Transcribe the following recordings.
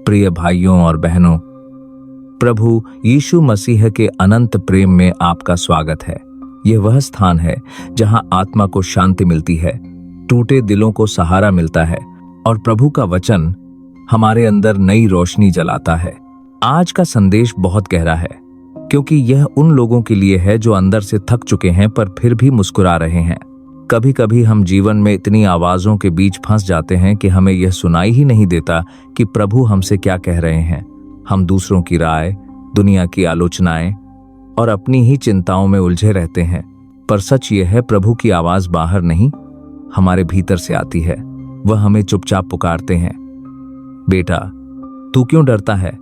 प्रिय भाइयों और बहनों, प्रभु यीशु मसीह के अनंत प्रेम में आपका स्वागत है। यह वह स्थान है जहां आत्मा को शांति मिलती है, टूटे दिलों को सहारा मिलता है और प्रभु का वचन हमारे अंदर नई रोशनी जलाता है। आज का संदेश बहुत गहरा है, क्योंकि यह उन लोगों के लिए है जो अंदर से थक चुके हैं पर फिर भी मुस्कुरा रहे हैं। कभी कभी हम जीवन में इतनी आवाज़ों के बीच फंस जाते हैं कि हमें यह सुनाई ही नहीं देता कि प्रभु हमसे क्या कह रहे हैं। हम दूसरों की राय, दुनिया की आलोचनाएं और अपनी ही चिंताओं में उलझे रहते हैं। पर सच यह है, प्रभु की आवाज़ बाहर नहीं, हमारे भीतर से आती है। वह हमें चुपचाप पुकारते हैं, बेटा तू क्यों डरता है,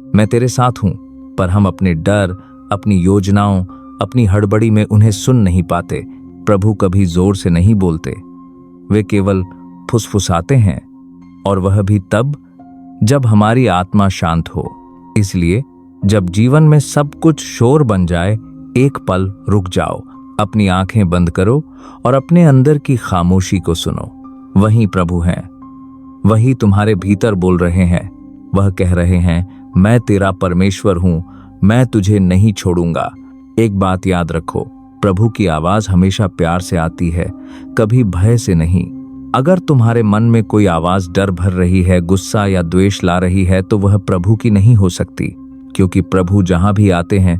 मैं तेरे साथ हूं। पर हम अपने डर, अपनी योजनाओं, अपनी हड़बड़ी में उन्हें सुन नहीं पाते। प्रभु कभी जोर से नहीं बोलते, वे केवल फुसफुसाते हैं, और वह भी तब जब हमारी आत्मा शांत हो। इसलिए जब जीवन में सब कुछ शोर बन जाए, एक पल रुक जाओ, अपनी आंखें बंद करो और अपने अंदर की खामोशी को सुनो। वही प्रभु हैं, वही तुम्हारे भीतर बोल रहे हैं। वह कह रहे हैं, मैं तेरा परमेश्वर हूं, मैं तुझे नहीं छोड़ूंगा। एक बात याद रखो, प्रभु की आवाज हमेशा प्यार से आती है, कभी भय से नहीं। अगर तुम्हारे मन में कोई आवाज डर भर रही है, गुस्सा या द्वेष ला रही है, तो वह प्रभु की नहीं हो सकती, क्योंकि प्रभु जहां भी आते हैं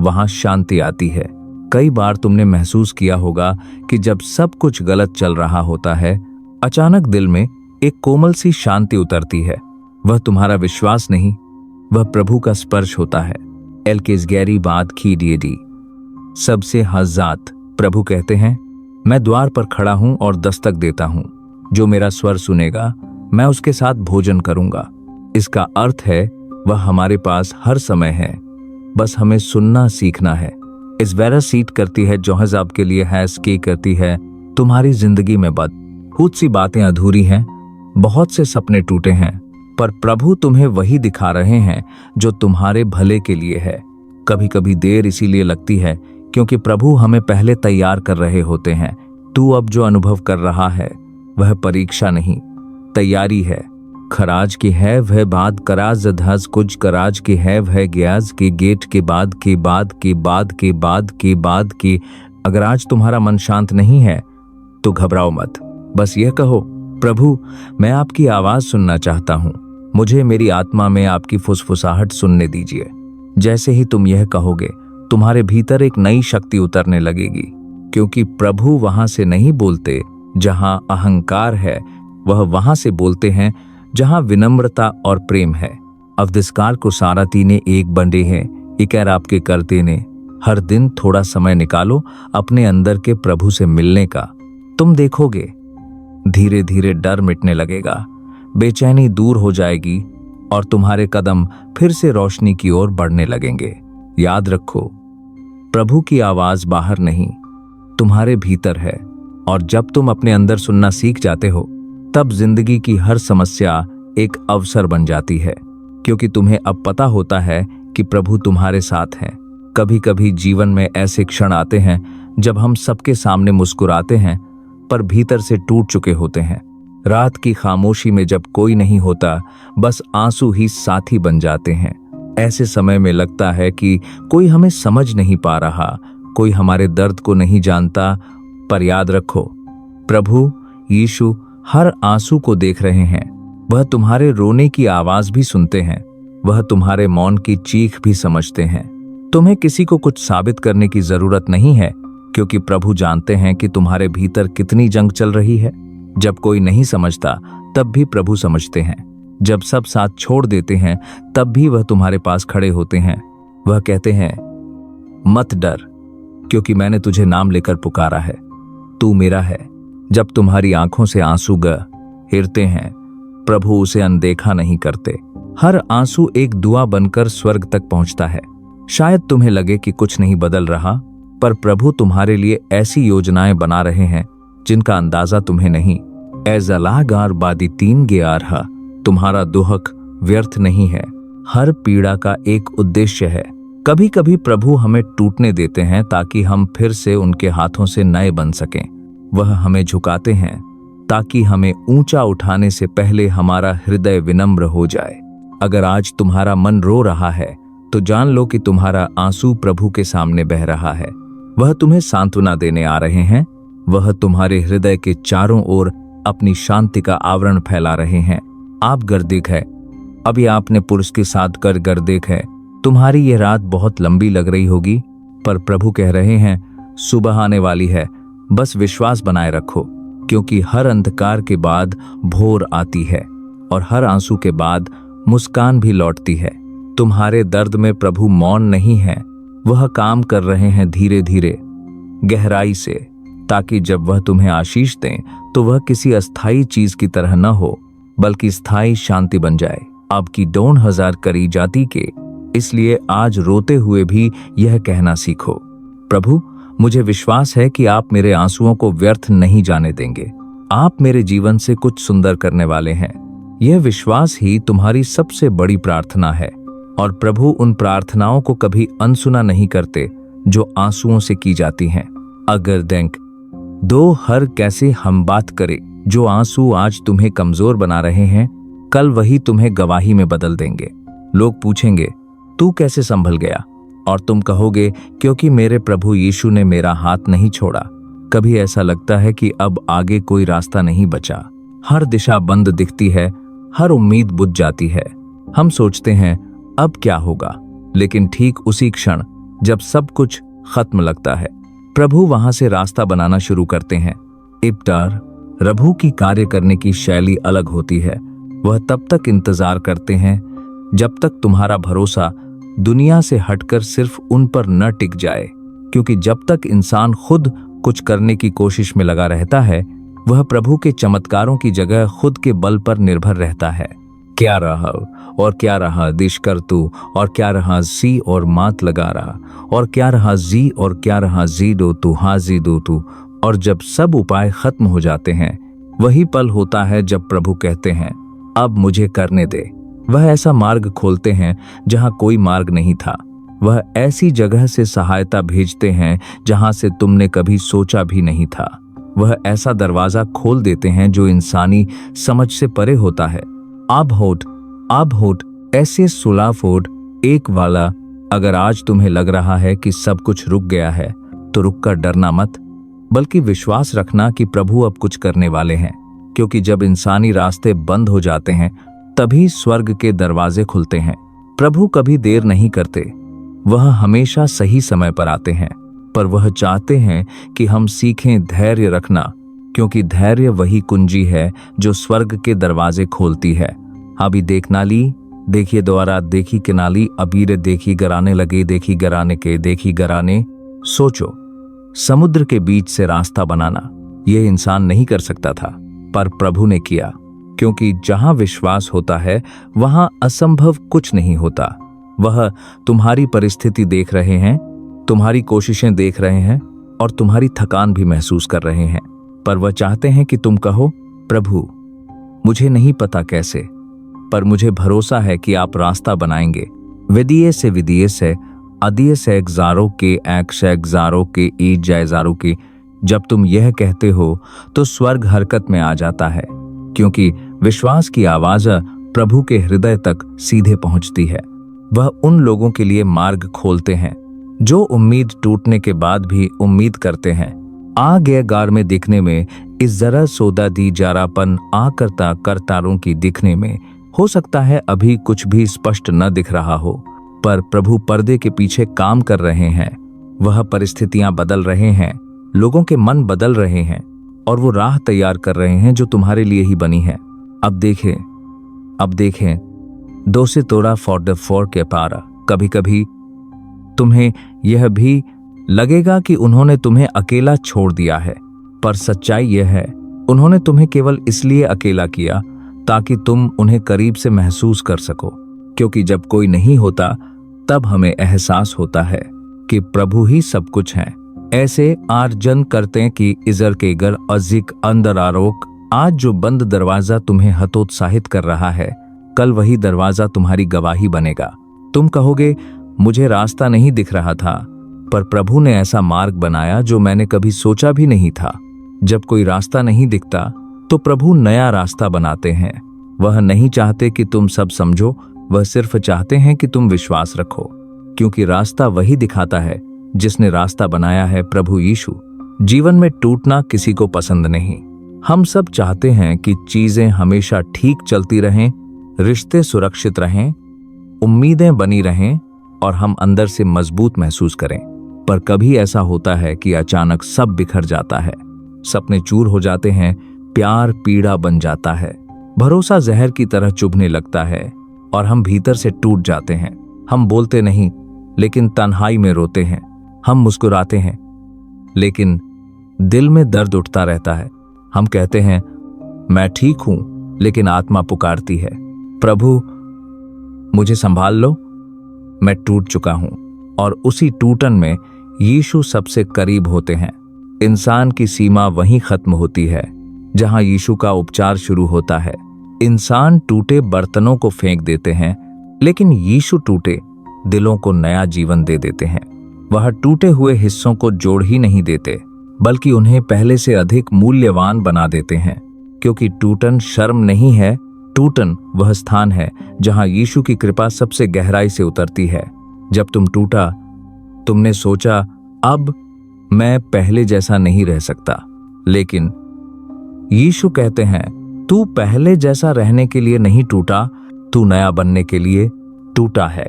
वहां शांति आती है। कई बार तुमने महसूस किया होगा कि जब सब कुछ गलत चल रहा होता है, अचानक दिल में एक कोमल सी शांति उतरती है। वह तुम्हारा विश्वास नहीं, वह प्रभु का स्पर्श होता है। एलकेस गैरी बात की डीडी सबसे हज़ात। प्रभु कहते हैं, मैं द्वार पर खड़ा हूं और दस्तक देता हूं, जो मेरा स्वर सुनेगा मैं उसके साथ भोजन करूंगा। इसका अर्थ है वह हमारे पास हर समय है, बस हमें सुनना सीखना है। इस वैरा सीट करती है जोहज आपके लिए हैस के करती है तुम्हारी जिंदगी में बहुत सी बातें अधूरी हैं, बहुत से सपने टूटे हैं, पर प्रभु तुम्हें वही दिखा रहे हैं जो तुम्हारे भले के लिए है। कभी कभी देर इसीलिए लगती है क्योंकि प्रभु हमें पहले तैयार कर रहे होते हैं। तू अब जो अनुभव कर रहा है वह परीक्षा नहीं, तैयारी है। खराज की है वह बाद कराज धज कुछ कराज की है वह ग्याज के गेट के बाद के बाद के बाद के बाद के बाद के। अगर आज तुम्हारा मन शांत नहीं है तो घबराओ मत, बस यह कहो, प्रभु मैं आपकी आवाज सुनना चाहता हूं, मुझे मेरी आत्मा में आपकी फुसफुसाहट सुनने दीजिए। जैसे ही तुम यह कहोगे, तुम्हारे भीतर एक नई शक्ति उतरने लगेगी, क्योंकि प्रभु वहां से नहीं बोलते जहां अहंकार है, वह वहां से बोलते हैं जहां विनम्रता और प्रेम है। अवदिस्कार को सारा तीने एक बंडे हैं, इकर आपके करते ने। हर दिन थोड़ा समय निकालो अपने अंदर के प्रभु से मिलने का। तुम देखोगे धीरे धीरे डर मिटने लगेगा, बेचैनी दूर हो जाएगी और तुम्हारे कदम फिर से रोशनी की ओर बढ़ने लगेंगे। याद रखो, प्रभु की आवाज बाहर नहीं, तुम्हारे भीतर है, और जब तुम अपने अंदर सुनना सीख जाते हो, तब जिंदगी की हर समस्या एक अवसर बन जाती है, क्योंकि तुम्हें अब पता होता है कि प्रभु तुम्हारे साथ हैं। कभी कभी जीवन में ऐसे क्षण आते हैं जब हम सबके सामने मुस्कुराते हैं पर भीतर से टूट चुके होते हैं। रात की खामोशी में जब कोई नहीं होता, बस आंसू ही साथी बन जाते हैं। ऐसे समय में लगता है कि कोई हमें समझ नहीं पा रहा, कोई हमारे दर्द को नहीं जानता। पर याद रखो, प्रभु यीशु हर आंसू को देख रहे हैं। वह तुम्हारे रोने की आवाज भी सुनते हैं, वह तुम्हारे मौन की चीख भी समझते हैं। तुम्हें किसी को कुछ साबित करने की जरूरत नहीं है, क्योंकि प्रभु जानते हैं कि तुम्हारे भीतर कितनी जंग चल रही है। जब कोई नहीं समझता तब भी प्रभु समझते हैं। जब सब साथ छोड़ देते हैं तब भी वह तुम्हारे पास खड़े होते हैं। वह कहते हैं, मत डर, क्योंकि मैंने तुझे नाम लेकर पुकारा है, तू मेरा है। जब तुम्हारी आंखों से आंसू गिरते हैं, प्रभु उसे अनदेखा नहीं करते। हर आंसू एक दुआ बनकर स्वर्ग तक पहुंचता है। शायद तुम्हें लगे कि कुछ नहीं बदल रहा, पर प्रभु तुम्हारे लिए ऐसी योजनाएं बना रहे हैं जिनका अंदाजा तुम्हें नहीं। एजलागार बादी तीन गेआरहा, तुम्हारा दुहक व्यर्थ नहीं है, हर पीड़ा का एक उद्देश्य है। कभी कभी प्रभु हमें टूटने देते हैं ताकि हम फिर से उनके हाथों से नए बन सकें। वह हमें झुकाते हैं ताकि हमें ऊंचा उठाने से पहले हमारा हृदय विनम्र हो जाए। अगर आज तुम्हारा मन रो रहा है तो जान लो कि तुम्हारा आंसू प्रभु के सामने बह रहा है। वह तुम्हें सांत्वना देने आ रहे हैं। वह तुम्हारे हृदय के चारों ओर अपनी शांति का आवरण फैला रहे हैं। आप गर्दिक है, अभी आपने पुरुष के साथ कर गर्दिक है। तुम्हारी यह रात बहुत लंबी लग रही होगी, पर प्रभु कह रहे हैं सुबह आने वाली है। बस विश्वास बनाए रखो, क्योंकि हर अंधकार के बाद भोर आती है और हर आंसू के बाद मुस्कान भी लौटती है। तुम्हारे दर्द में प्रभु मौन नहीं है, वह काम कर रहे हैं धीरे धीरे, गहराई से, ताकि जब वह तुम्हें आशीष दें तो वह किसी अस्थायी चीज की तरह न हो, बल्कि स्थायी शांति बन जाए। आपकी 2000 करी जाति के, इसलिए आज रोते हुए भी यह कहना सीखो, प्रभु मुझे विश्वास है कि आप मेरे आंसुओं को व्यर्थ नहीं जाने देंगे। आप मेरे जीवन से कुछ सुंदर करने वाले हैं। यह विश्वास ही तुम्हारी सबसे बड़ी प्रार्थना है, और प्रभु उन प्रार्थनाओं को कभी अनसुना नहीं करते जो आंसुओं से की जाती हैं। अगर denk दो हर कैसे हम बात करें, जो आंसू आज तुम्हें कमजोर बना रहे हैं कल वही तुम्हें गवाही में बदल देंगे। लोग पूछेंगे तू कैसे संभल गया, और तुम कहोगे क्योंकि मेरे प्रभु यीशु ने मेरा हाथ नहीं छोड़ा। कभी ऐसा लगता है कि अब आगे कोई रास्ता नहीं बचा, हर दिशा बंद दिखती है, हर उम्मीद बुझ जाती है। हम सोचते हैं अब क्या होगा, लेकिन ठीक उसी क्षण जब सब कुछ खत्म लगता है, प्रभु वहां से रास्ता बनाना शुरू करते हैं। इब्तार प्रभु की कार्य करने की शैली अलग होती है। वह तब तक इंतजार करते हैं जब तक तुम्हारा भरोसा दुनिया से हटकर सिर्फ उन पर न टिक जाए, क्योंकि जब तक इंसान खुद कुछ करने की कोशिश में लगा रहता है, वह प्रभु के चमत्कारों की जगह खुद के बल पर निर्भर रहता है। क्या रहा और क्या रहा दिश कर तू, और क्या रहा जी और मात लगा रहा, और क्या रहा जी और क्या रहा जी दो तू हाजी दो तू। और जब सब उपाय खत्म हो जाते हैं, वही पल होता है जब प्रभु कहते हैं अब मुझे करने दे। वह ऐसा मार्ग खोलते हैं जहां कोई मार्ग नहीं था। वह ऐसी जगह से सहायता भेजते हैं जहां से तुमने कभी सोचा भी नहीं था। वह ऐसा दरवाजा खोल देते हैं जो इंसानी समझ से परे होता है। अब होट ऐसे सुलाफोट एक वाला। अगर आज तुम्हें लग रहा है कि सब कुछ रुक गया है, तो रुक कर डरना मत, बल्कि विश्वास रखना कि प्रभु अब कुछ करने वाले हैं। क्योंकि जब इंसानी रास्ते बंद हो जाते हैं, तभी स्वर्ग के दरवाजे खुलते हैं। प्रभु कभी देर नहीं करते, वह हमेशा सही समय पर आते हैं। पर वह चाहते हैं कि हम सीखें धैर्य रखना, क्योंकि धैर्य वही कुंजी है जो स्वर्ग के दरवाजे खोलती है। अभी देख नाली देखिए द्वारा देखी किनाली, अबीर देखी गराने लगे, देखी गराने के देखी गराने। सोचो, समुद्र के बीच से रास्ता बनाना यह इंसान नहीं कर सकता था, पर प्रभु ने किया। क्योंकि जहां विश्वास होता है वहां असंभव कुछ नहीं होता। वह तुम्हारी परिस्थिति देख रहे हैं, तुम्हारी कोशिशें देख रहे हैं, और तुम्हारी थकान भी महसूस कर रहे हैं। पर वह चाहते हैं कि तुम कहो, प्रभु मुझे नहीं पता कैसे, पर मुझे भरोसा है कि आप रास्ता बनाएंगे। विदिये से अदिये से एग्जारों के एग्जारों के ईद जायजारों के। जब तुम यह कहते हो तो स्वर्ग हरकत में आ जाता है, क्योंकि विश्वास की आवाज प्रभु के हृदय तक सीधे पहुंचती है। वह उन लोगों के लिए मार्ग खोलते हैं जो उम्मीद टूटने के बाद भी उम्मीद करते हैं। आ गए गार में दिखने में इस जरा सौदा दी जारापन आ करता करतारों की दिखने में। हो सकता है अभी कुछ भी स्पष्ट न दिख रहा हो, पर प्रभु पर्दे के पीछे काम कर रहे हैं। वह परिस्थितियां बदल रहे हैं, लोगों के मन बदल रहे हैं, और वो राह तैयार कर रहे हैं जो तुम्हारे लिए ही बनी है। अब देखें 2 से तोड़ा फॉर के पारा। कभी कभी तुम्हें यह भी लगेगा कि उन्होंने तुम्हें अकेला छोड़ दिया है, पर सच्चाई यह है उन्होंने तुम्हें केवल इसलिए अकेला किया ताकि तुम उन्हें करीब से महसूस कर सको। क्योंकि जब कोई नहीं होता तब हमें एहसास होता है कि प्रभु ही सब कुछ है। ऐसे आर्जन करते हैं कि इजर के गर अजिक अंदर आरोक। आज जो बंद दरवाजा तुम्हें हतोत्साहित कर रहा है, कल वही दरवाजा तुम्हारी गवाही बनेगा। तुम कहोगे मुझे रास्ता नहीं दिख रहा था, पर प्रभु ने ऐसा मार्ग बनाया जो मैंने कभी सोचा भी नहीं था। जब कोई रास्ता नहीं दिखता तो प्रभु नया रास्ता बनाते हैं। वह नहीं चाहते कि तुम सब समझो, वह सिर्फ चाहते हैं कि तुम विश्वास रखो, क्योंकि रास्ता वही दिखाता है जिसने रास्ता बनाया है, प्रभु यीशु। जीवन में टूटना किसी को पसंद नहीं। हम सब चाहते हैं कि चीजें हमेशा ठीक चलती रहें, रिश्ते सुरक्षित रहें, उम्मीदें बनी रहें और हम अंदर से मजबूत महसूस करें। पर कभी ऐसा होता है कि अचानक सब बिखर जाता है, सपने चूर हो जाते हैं, प्यार पीड़ा बन जाता है, भरोसा जहर की तरह चुभने लगता है और हम भीतर से टूट जाते हैं। हम बोलते नहीं, लेकिन तन्हाई में रोते हैं। हम मुस्कुराते हैं, लेकिन दिल में दर्द उठता रहता है। हम कहते हैं मैं ठीक हूं, लेकिन आत्मा पुकारती है, प्रभु मुझे संभाल लो, मैं टूट चुका हूं। और उसी टूटन में यीशु सबसे करीब होते हैं। इंसान की सीमा वहीं खत्म होती है जहां यीशु का उपचार शुरू होता है। इंसान टूटे बर्तनों को फेंक देते हैं, लेकिन यीशु टूटे दिलों को नया जीवन दे देते हैं। वह टूटे हुए हिस्सों को जोड़ ही नहीं देते, बल्कि उन्हें पहले से अधिक मूल्यवान बना देते हैं। क्योंकि टूटन शर्म नहीं है, टूटन वह स्थान है जहां यीशु की कृपा सबसे गहराई से उतरती है। जब तुम टूटा, तुमने सोचा अब मैं पहले जैसा नहीं रह सकता, लेकिन यीशु कहते हैं तू पहले जैसा रहने के लिए नहीं टूटा, तू नया बनने के लिए टूटा है।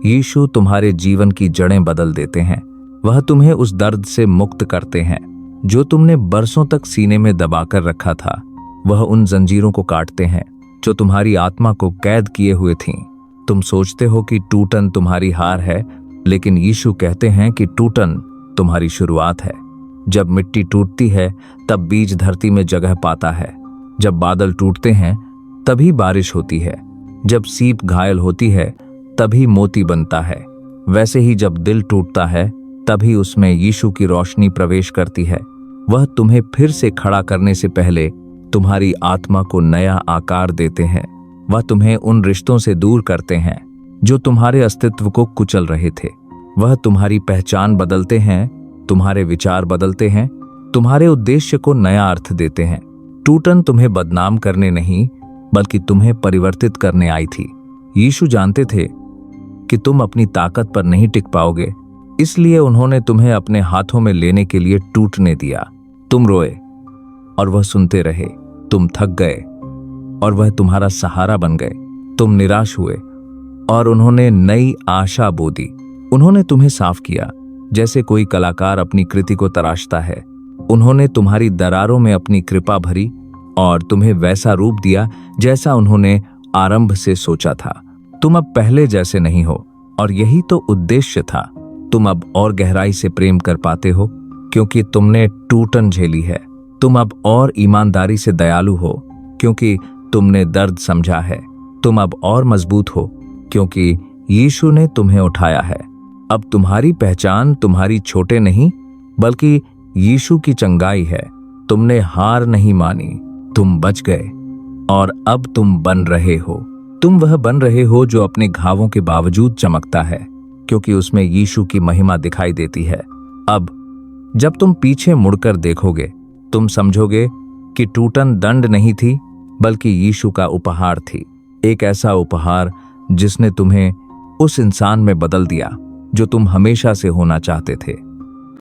यीशु तुम्हारे जीवन की जड़ें बदल देते हैं। वह तुम्हें उस दर्द से मुक्त करते हैं जो तुमने बरसों तक सीने में दबाकर रखा था। वह उन जंजीरों को काटते हैं जो तुम्हारी आत्मा को कैद किए हुए थीं। तुम सोचते हो कि टूटन तुम्हारी हार है, लेकिन यीशु कहते हैं कि टूटन तुम्हारी शुरुआत है। जब मिट्टी टूटती है तब बीज धरती में जगह पाता है। जब बादल टूटते हैं तभी बारिश होती है। जब सीप घायल होती है तभी मोती बनता है। वैसे ही जब दिल टूटता है तभी उसमें यीशु की रोशनी प्रवेश करती है। वह तुम्हें फिर से खड़ा करने से पहले तुम्हारी आत्मा को नया आकार देते हैं। वह तुम्हें उन रिश्तों से दूर करते हैं जो तुम्हारे अस्तित्व को कुचल रहे थे। वह तुम्हारी पहचान बदलते हैं, तुम्हारे विचार बदलते हैं, तुम्हारे उद्देश्य को नया अर्थ देते हैं। टूटन तुम्हें बदनाम करने नहीं, बल्कि तुम्हें परिवर्तित करने आई थी। यीशु जानते थे कि तुम अपनी ताकत पर नहीं टिक पाओगे, इसलिए उन्होंने तुम्हें अपने हाथों में लेने के लिए टूटने दिया। तुम रोए और वह सुनते रहे। तुम थक गए और वह तुम्हारा सहारा बन गए। तुम निराश हुए और उन्होंने नई आशा बो दी। उन्होंने तुम्हें साफ किया जैसे कोई कलाकार अपनी कृति को तराशता है। उन्होंने तुम्हारी दरारों में अपनी कृपा भरी और तुम्हें वैसा रूप दिया जैसा उन्होंने आरंभ से सोचा था। तुम अब पहले जैसे नहीं हो और यही तो उद्देश्य था। तुम अब और गहराई से प्रेम कर पाते हो क्योंकि तुमने टूटन झेली है। तुम अब और ईमानदारी से दयालु हो क्योंकि तुमने दर्द समझा है। तुम अब और मजबूत हो क्योंकि यीशु ने तुम्हें उठाया है। अब तुम्हारी पहचान तुम्हारी छोटे नहीं, बल्कि यीशु की चंगाई है। तुमने हार नहीं मानी, तुम बच गए और अब तुम बन रहे हो। तुम वह बन रहे हो जो अपने घावों के बावजूद चमकता है, क्योंकि उसमें यीशु की महिमा दिखाई देती है। अब जब तुम पीछे मुड़कर देखोगे, तुम समझोगे कि टूटन दंड नहीं थी, बल्कि यीशु का उपहार थी। एक ऐसा उपहार जिसने तुम्हें उस इंसान में बदल दिया जो तुम हमेशा से होना चाहते थे।